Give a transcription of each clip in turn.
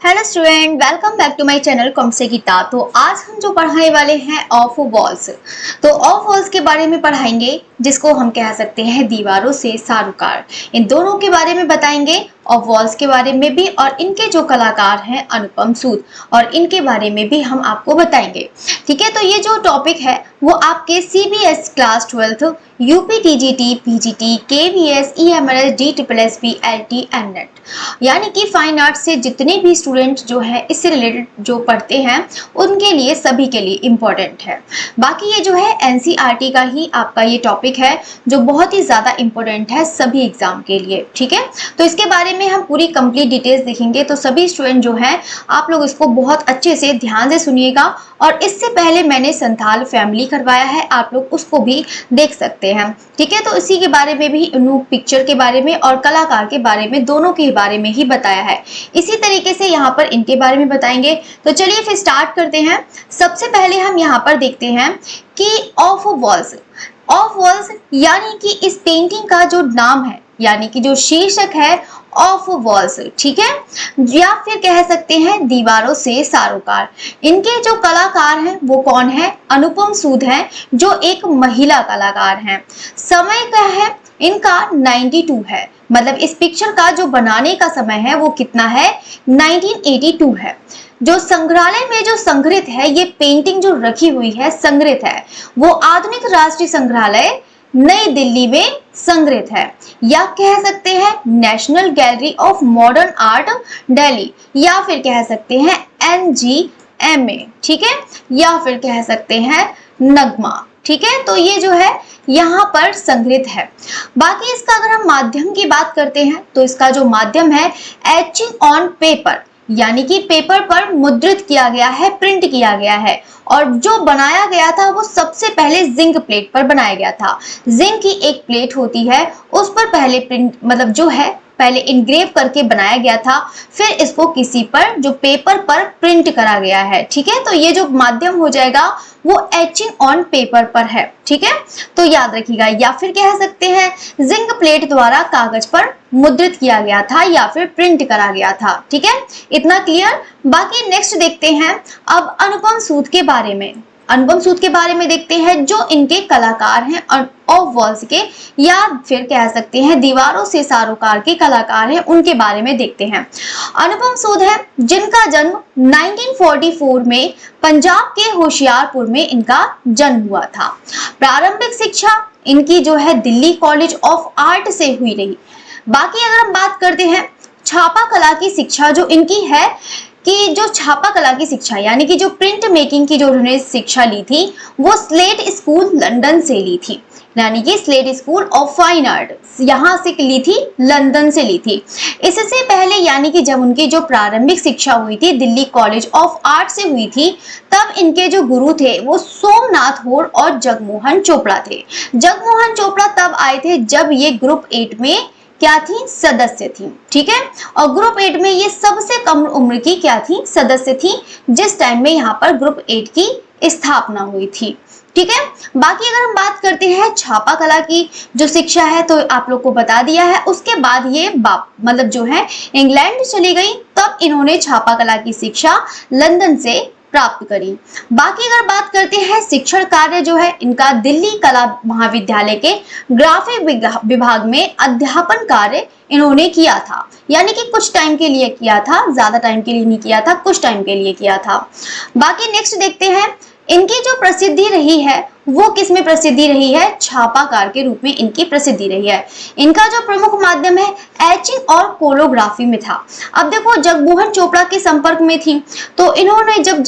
Hello student, welcome back to my channel कॉम से गीता। तो आज हम जो पढ़ाने वाले हैं ऑफ वॉल्स। तो ऑफ वॉल्स के बारे में पढ़ाएंगे, जिसको हम कह सकते हैं दीवारों से सारोकार। इन दोनों के बारे में बताएंगे, ऑफ वॉल्स के बारे में भी, और इनके जो कलाकार हैं अनुपम सूद, और इनके बारे में भी हम आपको बताएंगे। ठीक है, तो ये जो टॉपिक है वो आपके CBS class 12 UP TGT PGT KVS EMRS DSSB LT and NET यानी कि फाइन आर्ट्स से जितने भी स्टूडेंट जो है इससे रिलेटेड जो पढ़ते हैं उनके लिए, सभी के लिए इम्पोर्टेंट है। बाकी ये जो है NCERT का ही आपका ये टॉपिक है जो बहुत ही ज़्यादा इम्पोर्टेंट है सभी एग्जाम के लिए। ठीक है, तो इसके बारे में हम पूरी कंप्लीट डिटेल्स देखेंगे। तो सभी स्टूडेंट जो हैं आप लोग इसको बहुत अच्छे से ध्यान से सुनिएगा, और इससे पहले मैंने संथाल फैमिली करवाया है, आप लोग उसको भी देख सकते हैं। ठीक है, तो इसी के बारे में भी, पिक्चर के बारे में और कलाकार के बारे में, दोनों के बारे में ही बताया है। इसी तरीके से यहाँ पर इनके बारे में बताएंगे। तो चलिए फिर स्टार्ट करते हैं। सबसे पहले हम यहाँ पर देखते हैं कि ऑफ वॉल्स यानी कि इस पेंटिंग का जो नाम है, यानी कि जो शीर्षक है ऑफ वॉल्स, ठीक है, या फिर कह सकते हैं दीवारों से सारोकार। इनके जो कलाकार हैं वो कौन है? अनुपम सूद हैं, जो एक महिला कलाकार हैं। समय क्या है इनका? 92 है। मतलब इस पिक्चर का जो बनाने का समय है वो कितना है? 1982 है। जो संग्रहालय में जो संग्रहित है, ये पेंटिंग जो रखी हुई है संग्रहित है, वो आधुनिक राष्ट्रीय संग्रहालय नई दिल्ली में संग्रहित है, या कह सकते हैं national gallery of modern art Delhi, या फिर कह सकते हैं NGMA। ठीक है, या फिर कह सकते हैं नगमा। ठीक है, तो ये जो है यहाँ पर संग्रहित है। बाकी इसका अगर हम माध्यम की बात करते हैं तो इसका जो माध्यम है एचिंग ऑन पेपर, यानी कि पेपर पर मुद्रित किया गया है, प्रिंट किया गया है। और जो बनाया गया था वो सबसे पहले जिंक प्लेट पर बनाया गया था। जिंक की एक प्लेट होती है, उस पर पहले प्रिंट मतलब जो है पहले इनग्रेव करके बनाया गया था, फिर इसको किसी पर जो पेपर पर प्रिंट करा गया है। ठीक है, तो ये जो माध्यम हो जाएगा वो एचिंग ऑन पेपर पर है। ठीक है, तो याद रखिएगा, या फिर कह सकते हैं जिंक प्लेट द्वारा कागज पर मुद्रित किया गया था या फिर प्रिंट करा गया था। ठीक है, इतना क्लियर। बाकी नेक्स्ट देखते हैं अब अनुपम सूद के बारे में। अनुपम सूद के बारे में देखते हैं, जो इनके कलाकार हैं ऑफ वॉल्स के, या फिर कह सकते हैं दीवारों से सारोकार के कलाकार हैं, उनके बारे में देखते हैं। अनुपम सूद है जिनका जन्म 1944 में पंजाब के होशियारपुर में इनका जन्म हुआ था। प्रारंभिक शिक्षा इनकी जो है दिल्ली कॉलेज ऑफ आर्ट से हुई रही। बाकी अगर हम बात करते हैं छापा कला की शिक्षा जो इनकी है, कि जो छापा कला की शिक्षा यानी कि जो प्रिंट मेकिंग की जो उन्होंने शिक्षा ली थी वो स्लेट स्कूल लंदन से ली थी, यानी कि slate school of fine art यहाँ से ली थी, लंदन से ली थी। इससे पहले यानी कि जब उनकी जो प्रारंभिक शिक्षा हुई थी दिल्ली कॉलेज ऑफ आर्ट से हुई थी, तब इनके जो गुरु थे वो सोमनाथ होर और जगमोहन चोपड़ा थे। जगमोहन चोपड़ा तब आए थे जब ये ग्रुप 8 में क्या थी? सदस्य थी। ठीक है, और ग्रुप 8 में ये सबसे कम उम्र की क्या थी? सदस्य थी, जिस टाइम में यहाँ पर ग्रुप 8 की स्थापना हुई थी। ठीक है, बाकी अगर हम बात करते हैं छापा कला की जो शिक्षा है तो आप लोग को बता दिया है। उसके बाद ये मतलब जो है इंग्लैंड चली गई, तब इन्होंने छापा कला की शिक्षा लंदन से प्राप्त करी। बाकी अगर बात करते हैं शिक्षण कार्य जो है इनका दिल्ली कला महाविद्यालय के ग्राफिक विभाग में अध्यापन कार्य इन्होंने किया था, यानी कि कुछ टाइम के लिए किया था, ज्यादा टाइम के लिए नहीं किया था, कुछ टाइम के लिए किया था। बाकी नेक्स्ट देखते हैं इनकी जो प्रसिद्धि रही है वो किस में प्रसिद्धि रही है? छापाकार के रूप में इनकी प्रसिद्धि रही है। इनका जो प्रमुख माध्यम है एचिंग और कोलोग्राफी में था। अब देखो जगमोहन चोपड़ा के संपर्क में थी, तो इन्होंने जब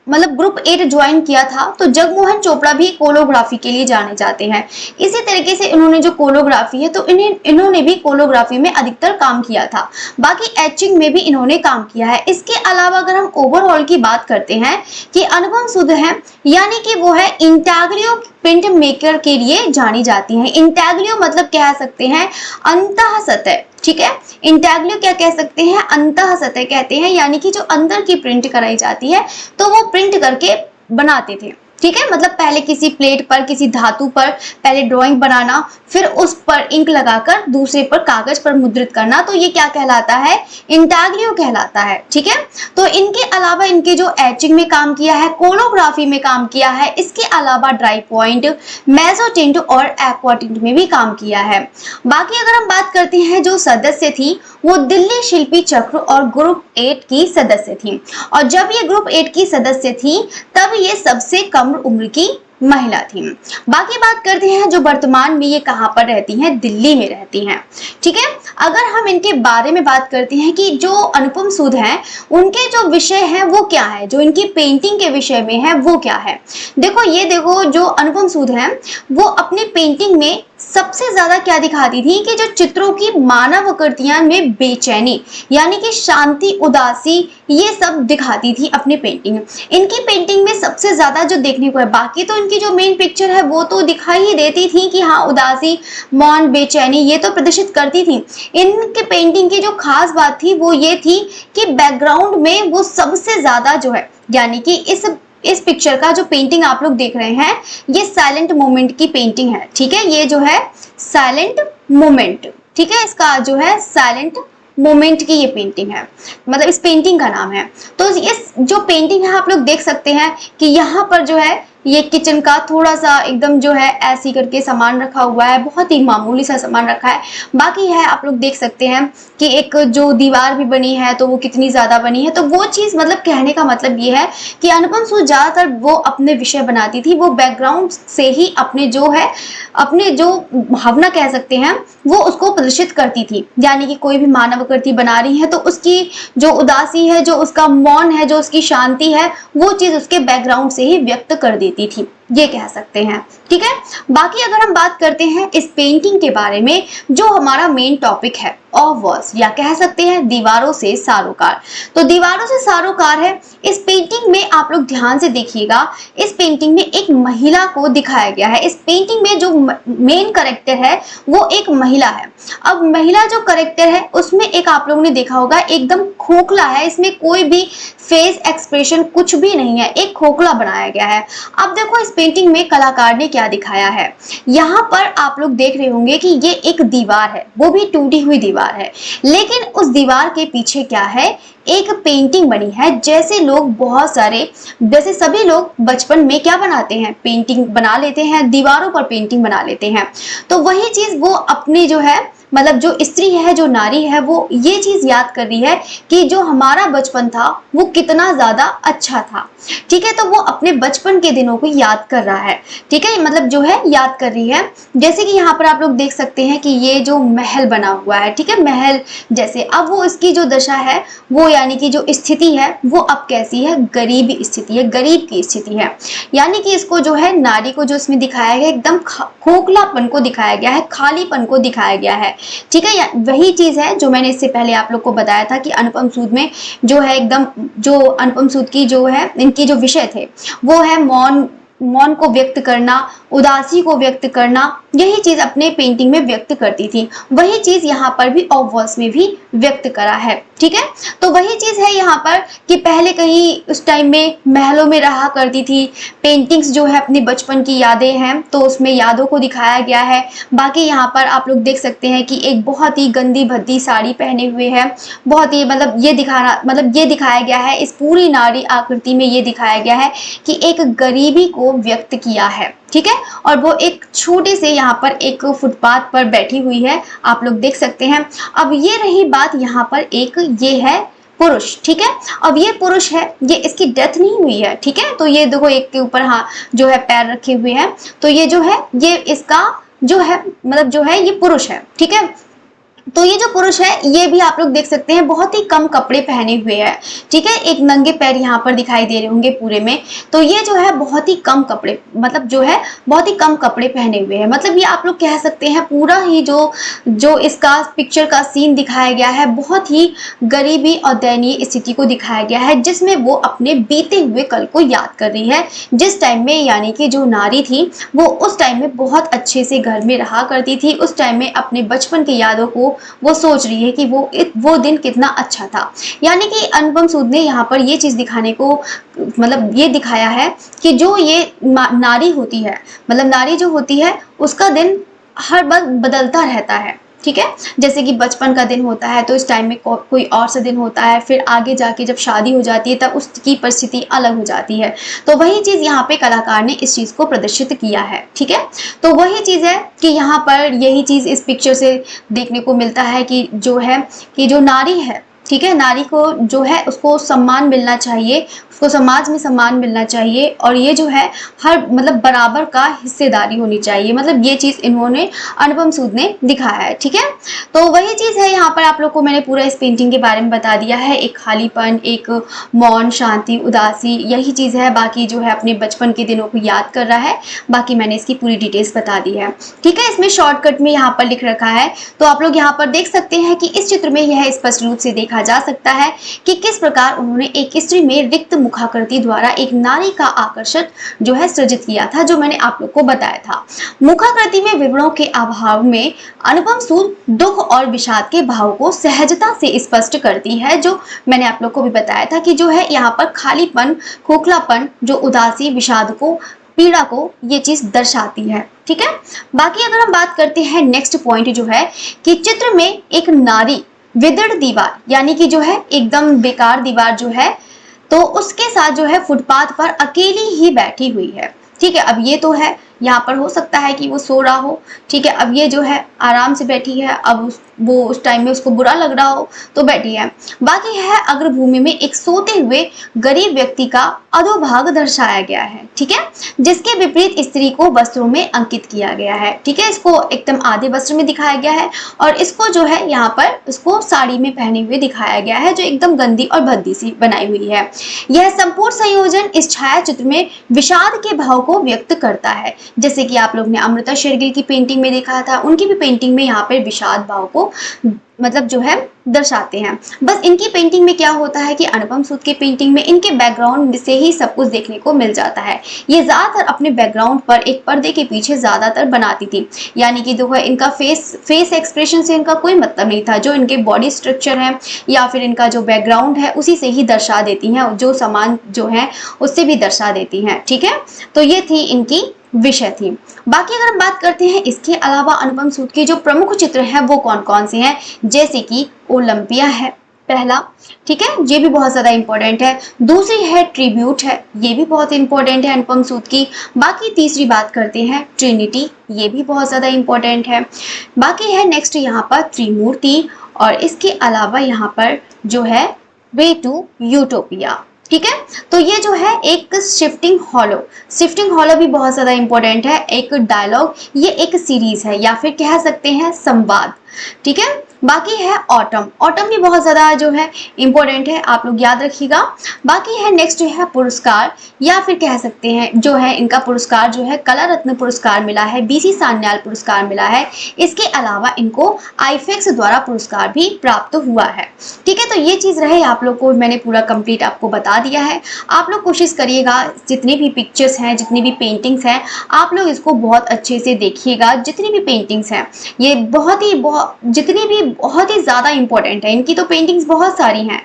मतलब ग्रुप 8 ज्वाइन किया था तो जगमोहन चोपड़ा भी कोलोग्राफी के लिए जाने जाते हैं। इसी तरीके से इन्होंने जो कोलोग्राफी है तो इन्होंने भी कोलोग्राफी में अधिकतर काम किया था। बाकी एचिंग में भी इन्होंने काम किया है। इसके अलावा अगर हम ओवरऑल की बात करते हैं कि अनुपम सूद है, यानी कि वो है इंटाग्रियो प्रिंट मेकर के लिए जानी जाती है। इंटाग्रियो मतलब कह सकते हैं अंतः सतह। ठीक है, इंटाग्रियो क्या कह सकते हैं? अंतः सतह कहते हैं, यानी कि जो अंदर की प्रिंट कराई जाती है तो वो प्रिंट करके बनाते थे। ठीक है, मतलब पहले किसी प्लेट पर, किसी धातु पर पहले ड्राइंग बनाना, फिर उस पर इंक लगाकर दूसरे पर कागज पर मुद्रित करना, तो ये क्या कहलाता है, इंटाग्लियो कहलाता है। ठीक है, तो इनके अलावा इनके जो एचिंग में काम किया है, कोलोग्राफी में काम किया है, इसके अलावा ड्राई पॉइंट, मेसोटिंट और एक्वाटिंट में भी काम किया है। बाकी अगर हम बात करते हैं जो सदस्य थी, वो दिल्ली शिल्पी चक्र और ग्रुप 8 की सदस्य थी। और जब ये ग्रुप 8 की सदस्य थी तब ये सबसे कम उम्र की महिला थी। बाकी बात करते हैं जो वर्तमान में ये कहां पर रहती हैं, दिल्ली में रहती हैं। ठीक है, अगर हम इनके बारे में बात करते हैं कि जो अनुपम सूद हैं, उनके जो विषय हैं वो क्या है, जो इनकी पेंटिंग के विषय में है वो क्या है। देखो जो अनुपम सूद हैं वो अपनी पेंटिंग में सबसे ज्यादा क्या दिखाती थी कि जो चित्रों की मानव आकृतियां में बेचैनी यानी कि शांति, उदासी, ये सब दिखाती थी अपनी पेंटिंग। इनकी पेंटिंग में सबसे ज्यादा जो देखने को है, बाकी तो इनकी जो मेन पिक्चर है वो तो दिखाई ही देती थी कि हाँ उदासी, मौन, बेचैनी ये तो प्रदर्शित करती थी। इनके पेंटिंग की जो खास बात थी वो ये थी कि बैकग्राउंड में वो सबसे ज्यादा जो है, यानी कि इस पिक्चर का जो पेंटिंग आप लोग देख रहे हैं ये साइलेंट मोमेंट की पेंटिंग है। ठीक है, ये जो है साइलेंट मोमेंट, ठीक है, इसका जो है साइलेंट मोमेंट की ये पेंटिंग है, मतलब इस पेंटिंग का नाम है। तो इस जो पेंटिंग है आप लोग देख सकते हैं कि यहाँ पर जो है ये किचन का थोड़ा सा एकदम जो है ऐसी करके सामान रखा हुआ है, बहुत ही मामूली सा सामान रखा है। बाकी है आप लोग देख सकते हैं कि एक जो दीवार भी बनी है तो वो कितनी ज्यादा बनी है। तो वो चीज मतलब कहने का मतलब ये है कि अनुपम सूद ज्यादातर वो अपने विषय बनाती थी, वो बैकग्राउंड से ही अपने जो भावना कह सकते हैं वो उसको प्रदर्शित करती थी। यानी कि कोई भी मानव आकृति बना रही है तो उसकी जो उदासी है, जो उसका मौन है, जो उसकी शांति है, वो चीज उसके बैकग्राउंड से ही व्यक्त कर देती थी, ये कह सकते हैं। ठीक है, बाकी अगर हम बात करते हैं इस पेंटिंग के बारे में, जो हमारा मेन टॉपिक है ऑफ वॉल्स या कह सकते हैं दीवारों से सारोकार। तो दीवारों से सारोकार है इस पेंटिंग में, आप लोग ध्यान से देखिएगा। इस पेंटिंग में एक महिला को दिखाया गया है। इस पेंटिंग में जो मेन कैरेक्टर है वो एक महिला है। अब महिला जो कैरेक्टर है उसमें एक आप लोगों ने देखा होगा एकदम खोखला है, इसमें कोई भी फेस एक्सप्रेशन कुछ भी नहीं है, एक खोखला बनाया गया है। अब देखो इस पेंटिंग में कलाकार ने क्या दिखाया है। यहाँ पर आप लोग देख रहे होंगे कि ये एक दीवार है, वो भी टूटी हुई दीवार है, लेकिन उस दीवार के पीछे क्या है, एक पेंटिंग बनी है। जैसे सभी लोग बचपन में क्या बनाते हैं, पेंटिंग बना लेते हैं, दीवारों पर पेंटिंग बना लेते हैं। तो वही चीज वो अपनी जो है, मतलब जो स्त्री है, जो नारी है, वो ये चीज याद कर रही है कि जो हमारा बचपन था वो कितना ज्यादा अच्छा था। ठीक है, तो वो अपने बचपन के दिनों को याद कर रहा है। ठीक है, मतलब जो है याद कर रही है। जैसे कि यहाँ पर आप लोग देख सकते हैं कि ये जो महल बना हुआ है, ठीक है, महल जैसे, अब वो इसकी जो दशा है वो यानी कि जो स्थिति है वो अब कैसी है, गरीबी स्थिति है, गरीब की स्थिति है। यानी कि इसको जो है, नारी को जो इसमें दिखाया गया एकदम खोखलापन को दिखाया गया है, खालीपन को दिखाया गया है। ठीक है, वही चीज है जो मैंने इससे पहले आप लोग को बताया था कि अनुपम सूद में जो है एकदम, जो अनुपम सूद की जो है, इनके जो विषय थे वो है मौन को व्यक्त करना, उदासी को व्यक्त करना, यही चीज अपने पेंटिंग में व्यक्त करती थी। वही चीज यहाँ पर भी ऑफ वॉल्स में भी व्यक्त करा है। ठीक है, तो वही चीज है यहाँ पर कि पहले कहीं उस टाइम में महलों में रहा करती थी। पेंटिंग्स जो है अपनी बचपन की यादें हैं, तो उसमें यादों को दिखाया गया है। बाकी यहाँ पर आप लोग देख सकते हैं कि एक बहुत ही गंदी भद्दी साड़ी पहने हुए है, बहुत ही मतलब ये दिखाया गया है, इस पूरी नारी आकृति में ये दिखाया गया है कि एक गरीबी को व्यक्त किया है। ठीक है, और वो एक छोटे से यहाँ पर एक फुटपाथ पर बैठी हुई है, आप लोग देख सकते हैं। अब ये रही बात, यहाँ पर एक ये है पुरुष। ठीक है, अब ये पुरुष है, ये इसकी डेथ नहीं हुई है। ठीक है, तो ये देखो एक के ऊपर हाँ जो है पैर रखे हुए हैं, तो ये जो है ये इसका जो है मतलब जो है ये पुरुष है। ठीक है, तो ये जो पुरुष है ये भी आप लोग देख सकते हैं बहुत ही कम कपड़े पहने हुए हैं। ठीक है, एक नंगे पैर यहाँ पर दिखाई दे रहे होंगे पूरे में। तो ये जो है बहुत ही कम कपड़े, मतलब जो है बहुत ही कम कपड़े पहने हुए हैं। मतलब ये आप लोग कह सकते हैं पूरा ही जो इसका पिक्चर का सीन दिखाया गया है, बहुत ही गरीबी और दयनीय स्थिति को दिखाया गया है, जिसमें वो अपने बीते हुए कल को याद कर रही है। जिस टाइम में यानी कि जो नारी थी वो उस टाइम में बहुत अच्छे से घर में रहा करती थी, उस टाइम में अपने बचपन की यादों को वो सोच रही है कि वो दिन कितना अच्छा था। यानी कि अनुपम सूद ने यहाँ पर ये चीज दिखाने को मतलब ये दिखाया है कि जो ये नारी होती है, मतलब नारी जो होती है उसका दिन हर बार बदलता रहता है। ठीक है, जैसे कि बचपन का दिन होता है तो इस टाइम में कोई और सा दिन होता है, फिर आगे जाके जब शादी हो जाती है तब उसकी परिस्थिति अलग हो जाती है। तो वही चीज यहाँ पे कलाकार ने इस चीज को प्रदर्शित किया है। ठीक है, तो वही चीज है कि यहाँ पर यही चीज इस पिक्चर से देखने को मिलता है कि जो है कि जो नारी है, ठीक है, नारी को जो है उसको सम्मान मिलना चाहिए, उसको समाज में सम्मान मिलना चाहिए, और ये जो है हर मतलब बराबर का हिस्सेदारी होनी चाहिए। मतलब ये चीज इन्होंने अनुपम सूद ने दिखाया है। ठीक है, तो वही चीज है यहाँ पर आप लोग को मैंने पूरा इस पेंटिंग के बारे में बता दिया है। एक खालीपन, एक मौन, शांति, उदासी, यही चीज है। बाकी जो है अपने बचपन के दिनों को याद कर रहा है। बाकी मैंने इसकी पूरी डिटेल्स बता दी है। ठीक है, इसमें शॉर्टकट में यहाँ पर लिख रखा है, तो आप लोग यहाँ पर देख सकते हैं कि इस चित्र में यह स्पष्ट रूप से देखा जा सकता है कि किस प्रकार उन्होंने एक स्त्री में रिक्त मुखाकृति द्वारा एक नारी का आकर्षण जो है सृजित किया था, जो मैंने आप लोग को बताया था। मुखाकृति में विवरणों के अभाव में अनुपम सूद दुख और विषाद के भाव को सहजता से स्पष्ट करती है, जो मैंने आप लोग को भी बताया था कि जो है यहाँ पर खालीपन, खोखलापन, जो उदासी, विषाद को, पीड़ा को ये चीज दर्शाती है। ठीक है, बाकी अगर हम बात करते हैं नेक्स्ट पॉइंट जो है कि चित्र में एक नारी विदर्ड दीवार, यानी कि जो है एकदम बेकार दीवार जो है, तो उसके साथ जो है फुटपाथ पर अकेली ही बैठी हुई है। ठीक है, अब ये तो है, यहाँ पर हो सकता है कि वो सो रहा हो। ठीक है, अब ये जो है आराम से बैठी है, अब वो उस टाइम में उसको बुरा लग रहा हो तो बैठी है। बाकी है अग्रभूमि में एक सोते हुए गरीब व्यक्ति का अधोभाग दर्शाया गया है। ठीक है, जिसके विपरीत स्त्री को वस्त्रों में अंकित किया गया है। ठीक है, इसको एकदम आधे वस्त्र में दिखाया गया है और इसको जो है यहाँ पर उसको साड़ी में पहने हुए दिखाया गया है, जो एकदम गंदी और भद्दी सी बनाई हुई है। यह संपूर्ण संयोजन इस छाया चित्र में विषाद के भाव को व्यक्त करता है, जैसे कि आप लोग ने अमृता शेरगिल की पेंटिंग में देखा था, उनकी भी पेंटिंग में यहाँ पर विषाद भाव को मतलब जो है दर्शाते हैं। बस इनकी पेंटिंग में क्या होता है कि अनुपम सूद की पेंटिंग में इनके बैकग्राउंड से ही सब कुछ देखने को मिल जाता है। ये ज्यादातर अपने बैकग्राउंड पर एक पर्दे के पीछे ज्यादातर बनाती थी, यानी कि जो है इनका फेस एक्सप्रेशन से इनका कोई मतलब नहीं था। जो इनके बॉडी स्ट्रक्चर है या फिर इनका जो बैकग्राउंड है उसी से ही दर्शा देती हैं, जो सामान जो है उससे भी दर्शा देती हैं। ठीक है, तो ये थी इनकी विषय थी। बाकी अगर हम बात करते हैं इसके अलावा अनुपम सूद के जो प्रमुख चित्र हैं वो कौन कौन से हैं, जैसे कि ओलंपिया है पहला। ठीक है, ये भी बहुत ज्यादा इंपॉर्टेंट है। दूसरी है ट्रिब्यूट है, ये भी बहुत इंपॉर्टेंट है अनुपम सूद की। बाकी तीसरी बात करते हैं ट्रिनिटी, ये भी बहुत ज्यादा इंपॉर्टेंट है। बाकी है नेक्स्ट यहाँ पर त्रिमूर्ति, और इसके अलावा यहाँ पर जो है वे टू यूटोपिया। ठीक है, तो ये जो है एक शिफ्टिंग हॉलो भी बहुत ज्यादा इंपॉर्टेंट है। एक डायलॉग, ये एक सीरीज है या फिर कह सकते हैं संवाद। ठीक है, बाकी है ऑटम भी बहुत ज्यादा जो है इंपॉर्टेंट है, आप लोग याद रखिएगा। बाकी है नेक्स्ट जो है पुरस्कार, या फिर कह सकते हैं जो है इनका पुरस्कार जो है कला रत्न पुरस्कार मिला है, बीसी सान्याल पुरस्कार मिला है। इसके अलावा इनको आईफेक्स द्वारा पुरस्कार भी प्राप्त हुआ है। ठीक है, तो ये चीज रहे, आप लोग को मैंने पूरा कंप्लीट आपको बता दिया है। आप लोग कोशिश करिएगा जितनी भी पिक्चर्स हैं, जितनी भी पेंटिंग्स हैं, आप लोग इसको बहुत अच्छे से देखिएगा। जितनी भी पेंटिंग्स हैं ये जितनी भी बहुत ही ज्यादा इंपॉर्टेंट है। इनकी तो पेंटिंग्स बहुत सारी हैं,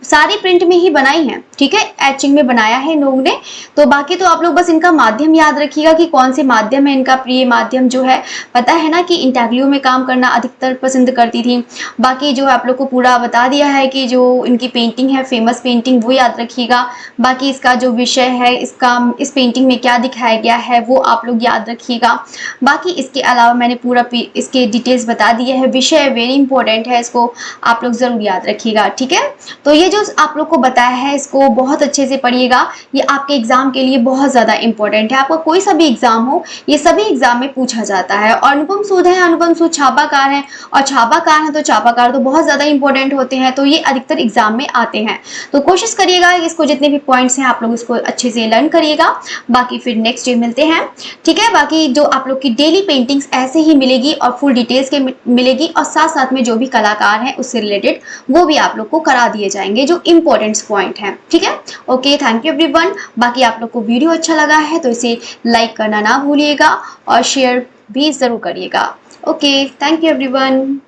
सारी प्रिंट में ही बनाई हैं। ठीक है, एचिंग में बनाया है इन लोगों ने। तो बाकी तो आप लोग बस इनका माध्यम याद रखिएगा कि कौन से माध्यम है इनका प्रिय माध्यम जो है। पता है ना कि इंटाग्लियो में काम करना अधिकतर पसंद करती थी। बाकी जो आप लोग को पूरा बता दिया है कि जो इनकी पेंटिंग है फेमस पेंटिंग, वो याद रखिएगा। बाकी इसका जो विषय है, इस पेंटिंग में क्या दिखाया गया है वो आप लोग याद रखिएगा। बाकी इसके अलावा मैंने पूरा इसके डिटेल्स बता दिए है। विषय वेरी इंपॉर्टेंट है, इसको आप लोग जरूर याद रखिएगा। ठीक है, तो ये जो आप लोग को बताया है इसको बहुत अच्छे से पढ़िएगा। ये आपके एग्जाम के लिए बहुत ज्यादा इंपॉर्टेंट है। आपका कोई सा भी एग्जाम हो, ये सभी एग्जाम में पूछा जाता है। और अनुपम सूद है, अनुपम सूद छापाकार है, और छापाकार है तो छापाकार तो बहुत ज्यादा इंपॉर्टेंट होते हैं, तो ये अधिकतर एग्जाम में आते हैं। तो कोशिश करिएगा इसको जितने भी पॉइंट्स हैं आप लोग इसको अच्छे से लर्न करिएगा। बाकी फिर नेक्स्ट डे मिलते हैं। ठीक है, बाकी जो आप लोग की डेली पेंटिंग्स ऐसे ही मिलेगी और फुल डिटेल्स के मिलेगी, और साथ साथ में जो भी कलाकार हैं उससे रिलेटेड वो भी आप लोग को करा दिए जाएंगे जो इंपॉर्टेंट पॉइंट है। ठीक है, ओके, थैंक यू एवरीवन। बाकी आप लोग को वीडियो अच्छा लगा है तो इसे लाइक करना ना भूलिएगा और शेयर भी जरूर करिएगा। Okay, thank you everyone.